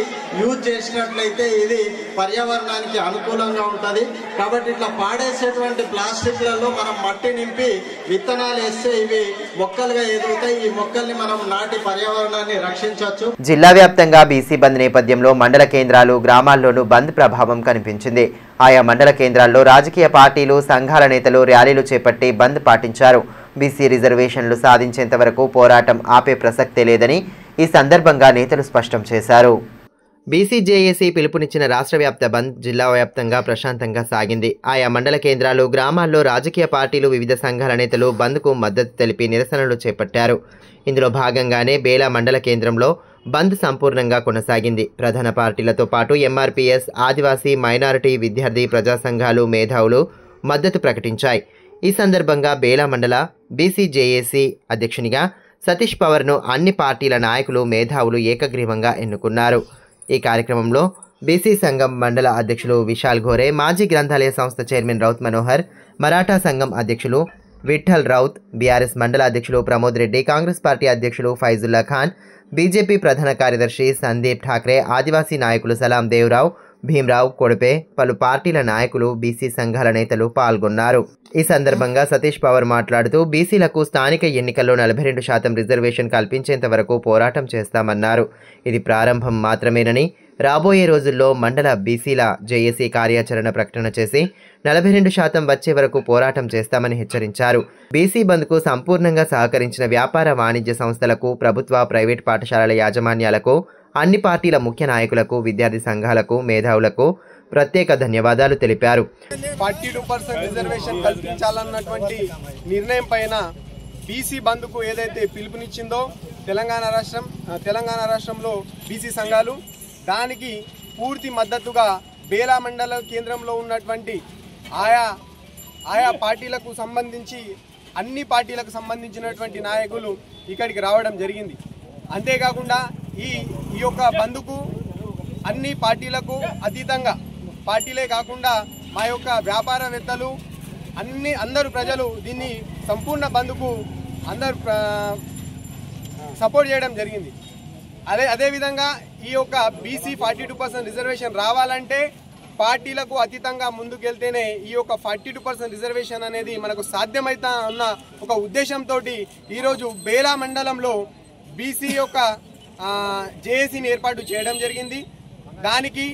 యూజ్ చేసినట్లయితే ఇది పర్యావరణానికి అనుకూలంగా ఉంటుంది. కాబట్టి ఇట్లా పాడేసేటువంటి ప్లాస్టిక్లలో మనం మట్టి నింపి విత్తనాలు వేస్తే ఇవి మొక్కలుగా ఎదుగుతాయి. ఈ మొక్కల్ని మనం నాటి పర్యావరణాన్ని రక్షించవచ్చు. జిల్లా వ్యాప్తంగా బీసీ బంద్ నేపథ్యంలో మండల కేంద్రాలు గ్రామాల్లోనూ బంద్ ప్రభావం కనిపించింది. ఆయా మండల కేంద్రాల్లో రాజకీయ పార్టీలు సంఘాల నేతలు ర్యాలీలు చేపట్టి బంద్ పాటించారు. బీసీ రిజర్వేషన్లు సాధించేంత వరకు పోరాటం ఆపే ప్రసక్తే లేదని ఈ సందర్భంగా నేతలు స్పష్టం చేశారు. బీసీ జేఏసీ పిలుపునిచ్చిన రాష్ట్ర వ్యాప్త బంద్ జిల్లా వ్యాప్తంగా ప్రశాంతంగా సాగింది. ఆయా మండల కేంద్రాలు గ్రామాల్లో రాజకీయ పార్టీలు వివిధ సంఘాల నేతలు బంద్కు మద్దతు తెలిపి నిరసనలు చేపట్టారు. ఇందులో భాగంగానే బేలా మండల కేంద్రంలో బంద్ సంపూర్ణంగా కొనసాగింది. ప్రధాన పార్టీలతో పాటు ఎంఆర్పీఎస్, ఆదివాసీ, మైనారిటీ, విద్యార్థి, ప్రజా సంఘాలు, మేధావులు మద్దతు ప్రకటించాయి. ఈ సందర్భంగా బేలా మండల బీసీ జేఏసీ అధ్యక్షునిగా సతీష్ పవర్ను అన్ని పార్టీల నాయకులు, మేధావులు ఏకగ్రీవంగా ఎన్నుకున్నారు. ఈ కార్యక్రమంలో బీసీ సంఘం మండల అధ్యక్షులు విశాల్ ఘోరే, మాజీ గ్రంథాలయ సంస్థ చైర్మన్ రౌత్ మనోహర్, మరాఠా సంఘం అధ్యక్షులు విఠల్ రౌత్, బీఆర్ఎస్ మండల అధ్యక్షులు ప్రమోద్ రెడ్డి, కాంగ్రెస్ పార్టీ అధ్యక్షులు ఫైజుల్లా ఖాన్, బీజేపీ ప్రధాన కార్యదర్శి సందీప్ ఠాక్రే, ఆదివాసీ నాయకులు సలాం దేవరావు, భీమరావు, కొడిపే, పలు పార్టీల నాయకులు, బీసీ సంఘాల నేతలు పాల్గొన్నారు. ఈ సందర్భంగా సతీష్ పవర్ మాట్లాడుతూ బీసీలకు స్థానిక ఎన్నికల్లో 42% రిజర్వేషన్ కల్పించేంత వరకు పోరాటం చేస్తామన్నారు. ఇది ప్రారంభం మాత్రమేనని, రాబోయే రోజుల్లో మండల బీసీల జేఏసీ కార్యాచరణ ప్రకటన చేసి 42% వచ్చే వరకు పోరాటం చేస్తామని హెచ్చరించారు. బీసీ బంద్కు సంపూర్ణంగా సహకరించిన వ్యాపార వాణిజ్య సంస్థలకు, ప్రభుత్వ, ప్రైవేట్ పాఠశాలల యాజమాన్యాలకు, అన్ని పార్టీల ముఖ్య నాయకులకు, విద్యార్థి సంఘాలకు, మేధావులకు ప్రత్యేక ధన్యవాదాలు తెలిపారు. 42% రిజర్వేషన్ కల్పించాలన్నటువంటి నిర్ణయం పైన బీసీ బంద్కు ఏదైతే పిలుపునిచ్చిందో తెలంగాణ రాష్ట్రంలో బీసీ సంఘాలు దానికి పూర్తి మద్దతుగా బేలా మండల కేంద్రంలో ఉన్నటువంటి ఆయా పార్టీలకు సంబంధించి అన్ని పార్టీలకు సంబంధించినటువంటి నాయకులు ఇక్కడికి రావడం జరిగింది. అంతేకాకుండా ఈ యొక్క బంద్కు అన్ని పార్టీలకు అతీతంగా, పార్టీలే కాకుండా మా యొక్క వ్యాపారవేత్తలు అందరూ ప్రజలు దీన్ని సంపూర్ణ బంద్కు అందరూ సపోర్ట్ చేయడం జరిగింది. అదేవిధంగా ఈ యొక్క బీసీ 42% రిజర్వేషన్ రావాలంటే పార్టీలకు అతీతంగా ముందుకెళ్తేనే ఈ యొక్క 42% రిజర్వేషన్ అనేది మనకు సాధ్యమైతా ఉన్న ఒక ఉద్దేశంతో ఈరోజు బేలా మండలంలో బీసీ యొక్క జేఏసీని ఏర్పాటు చేయడం జరిగింది. దానికి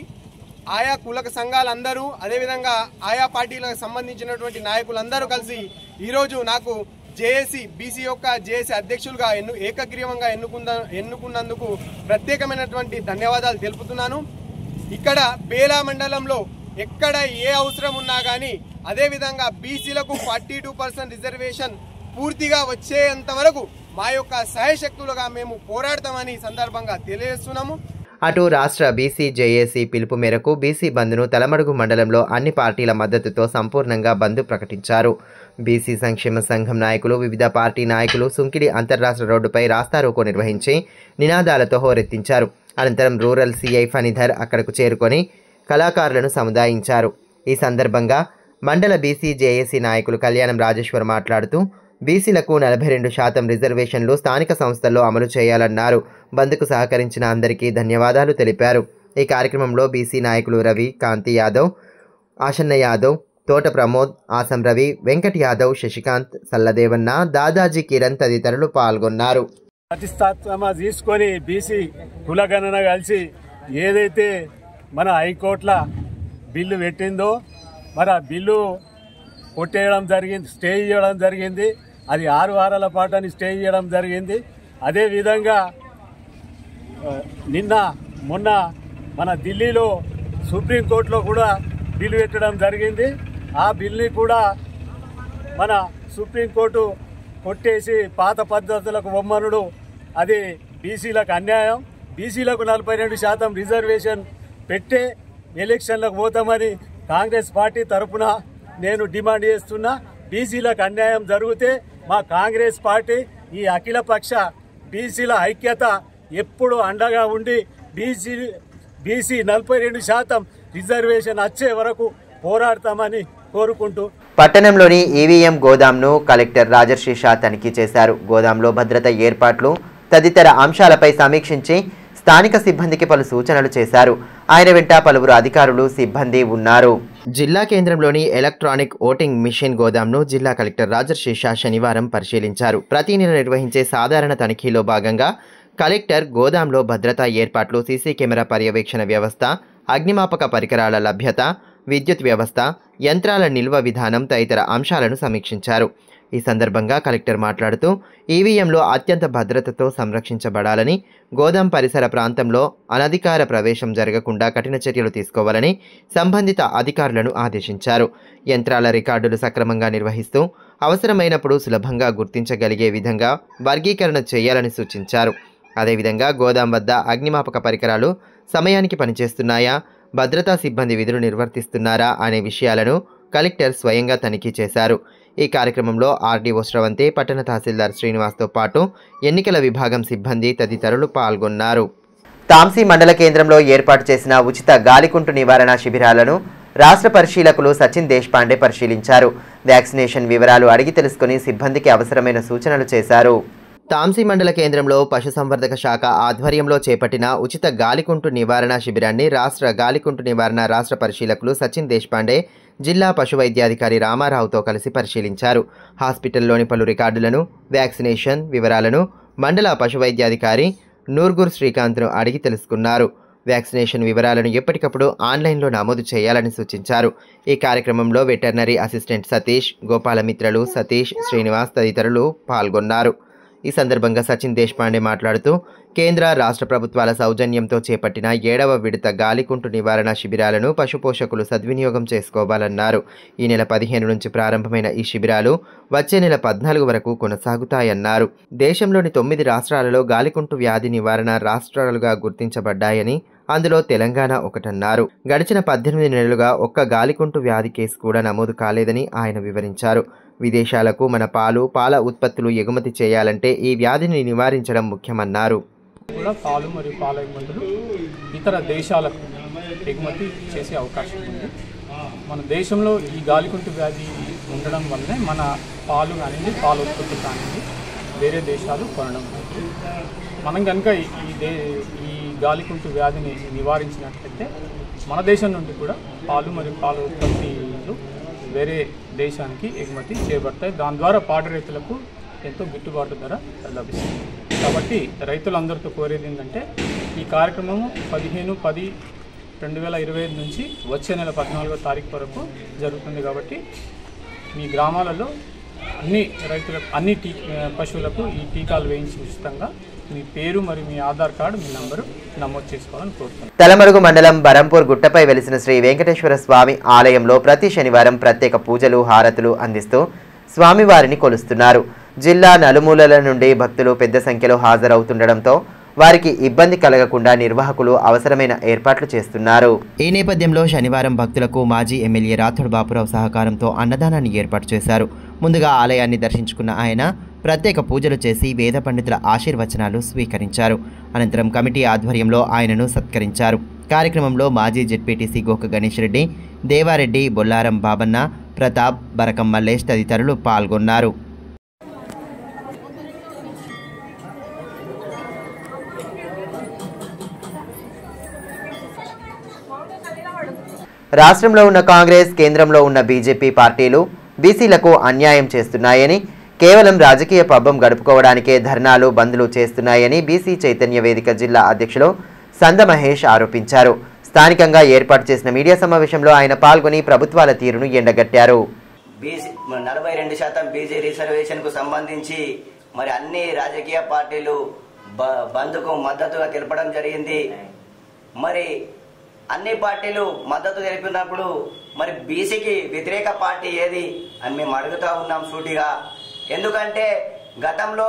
ఆయా కులక సంఘాలందరూ, అదేవిధంగా ఆయా పార్టీలకు సంబంధించినటువంటి నాయకులందరూ కలిసి ఈరోజు నాకు జేఏసీ బీసీ యొక్క జేఏసీ అధ్యక్షులుగా ఏకగ్రీవంగా ఎన్నుకున్నందుకు ప్రత్యేకమైనటువంటి ధన్యవాదాలు తెలుపుతున్నాను. ఇక్కడ బేలా మండలంలో ఎక్కడ ఏ అవసరం ఉన్నా కానీ అదేవిధంగా బీసీలకు 42% రిజర్వేషన్ పూర్తిగా వచ్చేంత వరకు మా యొక్క సహాయశక్తులుగా మేము పోరాడతామని సందర్భంగా తెలియజేస్తున్నాము. అటు రాష్ట్ర బీసీ జేఏసీ పిలుపు మేరకు బీసీ బంద్ను తలమడుగు మండలంలో అన్ని పార్టీల మద్దతుతో సంపూర్ణంగా బంద్ ప్రకటించారు. బీసీ సంక్షేమ సంఘం నాయకులు, వివిధ పార్టీ నాయకులు సుంకిడి అంతర్రాష్ట్ర రోడ్డుపై రాస్తారోకో నిర్వహించి నినాదాలతో హోరెత్తించారు. అనంతరం రూరల్ సీఐ ఫణిధర్ అక్కడకు చేరుకొని కళాకారులను సముదాయించారు. ఈ సందర్భంగా మండల బీసీ జేఏసీ నాయకులు కళ్యాణం రాజేశ్వర్ మాట్లాడుతూ బీసీలకు 42% రిజర్వేషన్లు స్థానిక సంస్థల్లో అమలు చేయాలన్నారు. బంద్కు సహకరించిన అందరికీ ధన్యవాదాలు తెలిపారు. ఈ కార్యక్రమంలో బీసీ నాయకులు రవి, కాంతి యాదవ్, ఆశన్న యాదవ్, తోట ప్రమోద్, ఆసం రవి, వెంకట్ యాదవ్, శశికాంత్, సల్లదేవన్న, దాదాజీ కిరణ్ తదితరులు పాల్గొన్నారు. ప్రతిష్టాత్మక తీసుకొని బీసీ కులగణన కలిసి ఏదైతే మన హైకోర్టుల బిల్లు పెట్టిందో మరి ఆ బిల్లు కొట్టేయడం జరిగింది, స్టే చేయడం జరిగింది. అది 6 వారాల పాటు అని స్టే చేయడం జరిగింది. అదేవిధంగా మొన్న మన ఢిల్లీలో సుప్రీంకోర్టులో కూడా బిల్లు పెట్టడం జరిగింది. ఆ బిల్లుని కూడా మన సుప్రీంకోర్టు కొట్టేసి పాత పద్ధతులకు బొమ్మనుడు. అది బీసీలకు అన్యాయం. బీసీలకు 42% రిజర్వేషన్ పెట్టే ఎలక్షన్లకు పోతామని కాంగ్రెస్ పార్టీ తరఫున నేను డిమాండ్ చేస్తున్నా. బీసీలకు అన్యాయం జరిగితే మా కాంగ్రెస్ పార్టీ ఈ అఖిలపక్ష బీసీల ఐక్యత ఎప్పుడు అండగా ఉండి బీసీ 42% రిజర్వేషన్ వచ్చే వరకు పోరాడతామని కోరుకుంటూ పట్టణంలోని ఈవీఎం గోదాంను కలెక్టర్ రాజర్షి షా తనిఖీ చేశారు. గోదాంలో భద్రత ఏర్పాట్లు తదితర అంశాలపై సమీక్షించి స్థానిక సిబ్బందికి పలు సూచనలు చేశారు. ఆయన వెంట పలువురు అధికారులు, సిబ్బంది ఉన్నారు. జిల్లా కేంద్రంలోని ఎలక్ట్రానిక్ ఓటింగ్ మిషన్ గోదాంను జిల్లా కలెక్టర్ రాజర్షి షా శనివారం పరిశీలించారు. ప్రతి నెల నిర్వహించే సాధారణ తనిఖీలో భాగంగా కలెక్టర్ గోదాంలో భద్రతా ఏర్పాట్లు, సీసీ కెమెరా పర్యవేక్షణ వ్యవస్థ, అగ్నిమాపక పరికరాల లభ్యత, విద్యుత్ వ్యవస్థ, యంత్రాల నిల్వ విధానం తదితర అంశాలను సమీక్షించారు. ఈ సందర్భంగా కలెక్టర్ మాట్లాడుతూ ఈవీఎంలో అత్యంత భద్రతతో సంరక్షించబడాలని, గోదాం పరిసర ప్రాంతంలో అనధికార ప్రవేశం జరగకుండా కఠిన చర్యలు తీసుకోవాలని సంబంధిత అధికారులను ఆదేశించారు. యంత్రాల రికార్డులు సక్రమంగా నిర్వహిస్తూ అవసరమైనప్పుడు సులభంగా గుర్తించగలిగే విధంగా వర్గీకరణ చేయాలని సూచించారు. అదేవిధంగా గోదాం వద్ద అగ్నిమాపక పరికరాలు సమయానికి పనిచేస్తున్నాయా, భద్రతా సిబ్బంది విధులు నిర్వర్తిస్తున్నారా అనే విషయాలను కలెక్టర్ స్వయంగా తనిఖీ చేశారు. ఈ కార్యక్రమంలో ఆర్డీఓ శ్రవంతి, పట్టణ తహసీల్దార్ శ్రీనివాస్తో పాటు ఎన్నికల విభాగం సిబ్బంది తదితరులు పాల్గొన్నారు. తాంసీ మండల కేంద్రంలో ఏర్పాటు చేసిన ఉచిత గాలికుంటు నివారణ శిబిరాలను రాష్ట్ర పరిశీలకులు సచిన్ దేశపాండే పరిశీలించారు. వ్యాక్సినేషన్ వివరాలు అడిగి తెలుసుకుని సిబ్బందికి అవసరమైన సూచనలు చేశారు. తాంసీ మండల కేంద్రంలో పశుసంవర్ధక శాఖ ఆధ్వర్యంలో చేపట్టిన ఉచిత గాలికుంటు నివారణ శిబిరాన్ని రాష్ట్ర గాలికుంటు నివారణ రాష్ట్ర పరిశీలకులు సచిన్ దేశపాండే జిల్లా పశువైద్యాధికారి రామారావుతో కలిసి పరిశీలించారు. హాస్పిటల్లోని పలు రికార్డులను, వ్యాక్సినేషన్ వివరాలను మండల పశువైద్యాధికారి నూర్గుర్ శ్రీకాంత్ను అడిగి తెలుసుకున్నారు. వ్యాక్సినేషన్ వివరాలను ఎప్పటికప్పుడు ఆన్లైన్లో నమోదు చేయాలని సూచించారు. ఈ కార్యక్రమంలో వెటర్నరీ అసిస్టెంట్ సతీష్, గోపాలమిత్రలు సతీష్, శ్రీనివాస్ తదితరులు పాల్గొన్నారు. ఈ సందర్భంగా సచిన్ దేశపాండే మాట్లాడుతూ కేంద్ర రాష్ట్ర ప్రభుత్వాల సౌజన్యంతో చేపట్టిన 7వ విడత గాలికుంటు నివారణ శిబిరాలను పశుపోషకులు సద్వినియోగం చేసుకోవాలన్నారు. ఈ నెల 15 నుంచి ప్రారంభమైన ఈ శిబిరాలు వచ్చే నెల 14 వరకు కొనసాగుతాయన్నారు. దేశంలోని 9 రాష్ట్రాలలో గాలికుంటు వ్యాధి నివారణ రాష్ట్రాలుగా గుర్తించబడ్డాయని, అందులో తెలంగాణ ఒకటన్నారు. గడిచిన 18 నెలలుగా ఒక్క గాలికుంటు వ్యాధి కేసు కూడా నమోదు కాలేదని ఆయన వివరించారు. విదేశాలకు మన పాల ఉత్పత్తులు ఎగుమతి చేయాలంటే ఈ వ్యాధిని నివారించడం ముఖ్యమన్నారు. పాలు మరియు పాల ఎగుమతులు ఇతర దేశాలకు ఎగుమతి చేసే అవకాశం ఉంది. మన దేశంలో ఈ గాలికుంటు వ్యాధి ఉండడం వల్లనే మన పాలు కానివ్వండి, పాల ఉత్పత్తులు కానివ్వండి వేరే దేశాలు కొనడం. మనం కనుక ఈ గాలికుంటు వ్యాధిని నివారించినట్లయితే మన దేశం నుండి కూడా పాలు మరియు పాల ఉత్పత్తులు వేరే దేశానికి ఎగుమతి చేయబడతాయి. దాని ద్వారా పాడి రైతులకు ఎంతో గిట్టుబాటు ధర లభిస్తుంది. కాబట్టి రైతులందరితో కోరేది ఏంటంటే ఈ కార్యక్రమము 15/10/2025 నుంచి వచ్చే నెల 14వ తారీఖు వరకు జరుగుతుంది. కాబట్టి మీ గ్రామాలలో అన్ని రైతులకు, అన్ని పశువులకు ఈ టీకాలు వేయించి ఉచితంగా మీ పేరు మరియు మీ ఆధార్ కార్డు, మీ నంబరు నమోదు చేసుకోవాలని కోరుతున్నాను. తలమడుగు మండలం బరంపూర్ గుట్టపై వెలిసిన శ్రీ వెంకటేశ్వర స్వామి ఆలయంలో ప్రతి శనివారం ప్రత్యేక పూజలు, హారతులు అందిస్తూ స్వామివారిని కొలుస్తున్నారు. జిల్లా నలుమూలల నుండి భక్తులు పెద్ద సంఖ్యలో హాజరవుతుండడంతో వారికి ఇబ్బంది కలగకుండా నిర్వాహకులు అవసరమైన ఏర్పాట్లు చేస్తున్నారు. ఈ నేపథ్యంలో శనివారం భక్తులకు మాజీ ఎమ్మెల్యే రాథోడ్ బాపురావు సహకారంతో అన్నదానాన్ని ఏర్పాటు చేశారు. ముందుగా ఆలయాన్ని దర్శించుకున్న ఆయన ప్రత్యేక పూజలు చేసి వేద పండితుల ఆశీర్వచనాలు స్వీకరించారు. అనంతరం కమిటీ ఆధ్వర్యంలో ఆయనను సత్కరించారు. కార్యక్రమంలో మాజీ జెడ్పీటీసీ గోక గణేష్ రెడ్డి, దేవారెడ్డి, బొల్లారం బాబన్న, ప్రతాప్, బరకం మల్లేష్ తదితరులు పాల్గొన్నారు. రాష్ట్రంలో ఉన్న కాంగ్రెస్, కేంద్రంలో ఉన్న బీజేపీ పార్టీలు బీసీలకు అన్యాయం చేస్తున్నాయని, కేవలం రాజకీయ పబ్బం గడుపుకోవడానికే ధర్నాలు, బంద్లు చేస్తున్నాయని బీసీ చైతన్య వేదిక జిల్లా అధ్యక్షులు సంద మహేష్ ఆరోపించారు. స్థానికంగా ఏర్పాటు చేసిన మీడియా సమావేశంలో ఆయన పాల్గొని ప్రభుత్వాల తీరును ఎండగట్టారు. 42% బీసీ రిజర్వేషన్ కు సంబంధించి మరి అన్ని రాజకీయ పార్టీలు బంద్కు మద్దతుగా తెలపడం జరిగింది. మరి అన్ని పార్టీలు మద్దతు తెలిపినప్పుడు మరి బీసీకి వ్యతిరేక పార్టీ ఏది అని మేము అడుగుతా ఉన్నాం సూటిగా. ఎందుకంటే గతంలో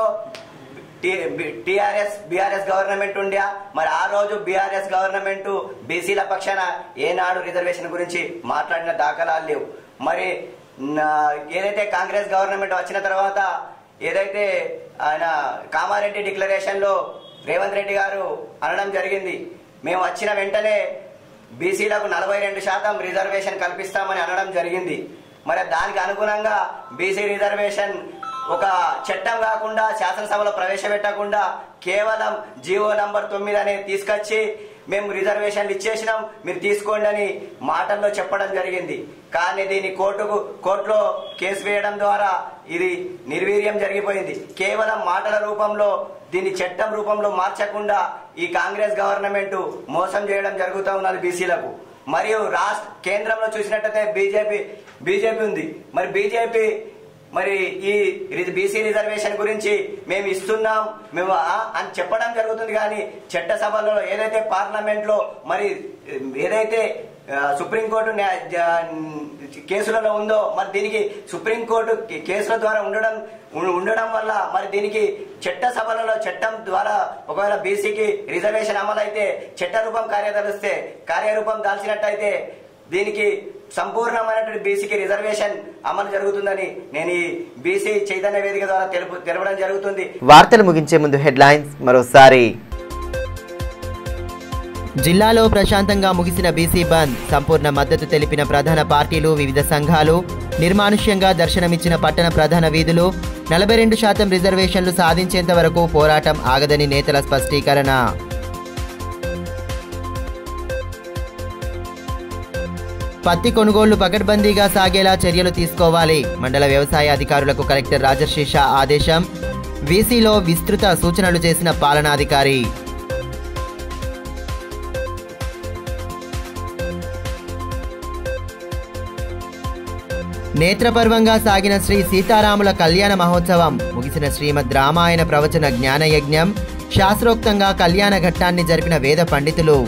బీఆర్ఎస్ గవర్నమెంట్ ఉండే మరి ఆ రోజు బీఆర్ఎస్ గవర్నమెంట్ బీసీల పక్షాన ఏనాడు రిజర్వేషన్ గురించి మాట్లాడిన దాఖలాలు లేవు. మరి ఏదైతే కాంగ్రెస్ గవర్నమెంట్ వచ్చిన తర్వాత ఏదైతే ఆయన కామారెడ్డి డిక్లరేషన్ లో రేవంత్ రెడ్డి గారు అనడం జరిగింది, మేము వచ్చిన వెంటనే బీసీలకు 42% రిజర్వేషన్ కల్పిస్తామని అనడం జరిగింది. మరి దానికి అనుగుణంగా బీసీ రిజర్వేషన్ ఒక చట్టం కాకుండా శాసనసభలో ప్రవేశపెట్టకుండా కేవలం జీవో నంబర్ 9 అనేది తీసుకొచ్చి మేము రిజర్వేషన్లు ఇచ్చేసినాం, మీరు తీసుకోండి అని మాటల్లో చెప్పడం జరిగింది. కానీ దీన్ని కోర్టులో కేసు వేయడం ద్వారా ఇది నిర్వీర్యం జరిగిపోయింది. కేవలం మాటల రూపంలో దీన్ని చట్టం రూపంలో మార్చకుండా ఈ కాంగ్రెస్ గవర్నమెంట్ మోసం చేయడం జరుగుతూ ఉన్నది బీసీలకు. మరియు కేంద్రంలో చూసినట్టయితే బీజేపీ ఉంది. మరి బీజేపీ మరి ఈ బీసీ రిజర్వేషన్ గురించి మేము ఇస్తున్నాం మేము అని చెప్పడం జరుగుతుంది. కానీ చట్టసభలో ఏదైతే పార్లమెంట్ లో మరి ఏదైతే సుప్రీంకోర్టు కేసులలో ఉందో మరి దీనికి సుప్రీంకోర్టు కేసుల ద్వారా ఉండడం వల్ల మరి దీనికి చట్టసభలలో చట్టం ద్వారా ఒకవేళ బీసీకి రిజర్వేషన్ అమలైతే చట్టరూపం కార్యరూపం దాల్చినట్టయితే దీనికి సంపూర్ణమైనటువంటి బీసీకి రిజర్వేషన్ అమలు జరుగుతుందని నేను ఈ బీసీ చైతన్య వేదిక ద్వారా తెలపడం జరుగుతుంది. వార్తలు ముగించే ముందు హెడ్లైన్స్ మరోసారి. జిల్లాలో ప్రశాంతంగా ముగిసిన బీసీ బంద్, సంపూర్ణ మద్దతు తెలిపిన ప్రధాన పార్టీలు, వివిధ సంఘాలు. నిర్మానుష్యంగా దర్శనమిచ్చిన పట్టణ ప్రధాన వీధులు. 42% రిజర్వేషన్లు సాధించేంత వరకు పోరాటం ఆగదని నేతల స్పష్టీకరణ. పత్తి కొనుగోళ్లు పకడ్బందీగా సాగేలా చర్యలు తీసుకోవాలి. మండల వ్యవసాయ అధికారులకు కలెక్టర్ రాజర్షి షా ఆదేశం. వీసీలో విస్తృత సూచనలు చేసిన పాలనాధికారి. నేత్రపర్వంగా సాగిన శ్రీ సీతారాముల కళ్యాణ మహోత్సవం. ముగిసిన శ్రీమద్ రామాయణ ప్రవచన జ్ఞానయజ్ఞం. శాస్త్రోక్తంగా కళ్యాణ ఘట్టాన్ని జరిపిన వేద పండితులు.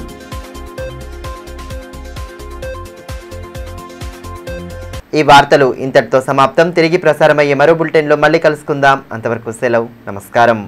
ఈ వార్తలు ఇంతటితో సమాప్తం. తిరిగి ప్రసారమయ్యే మరో బులెటిన్లో మళ్ళీ కలుసుకుందాం. అంతవరకు సెలవు. నమస్కారం.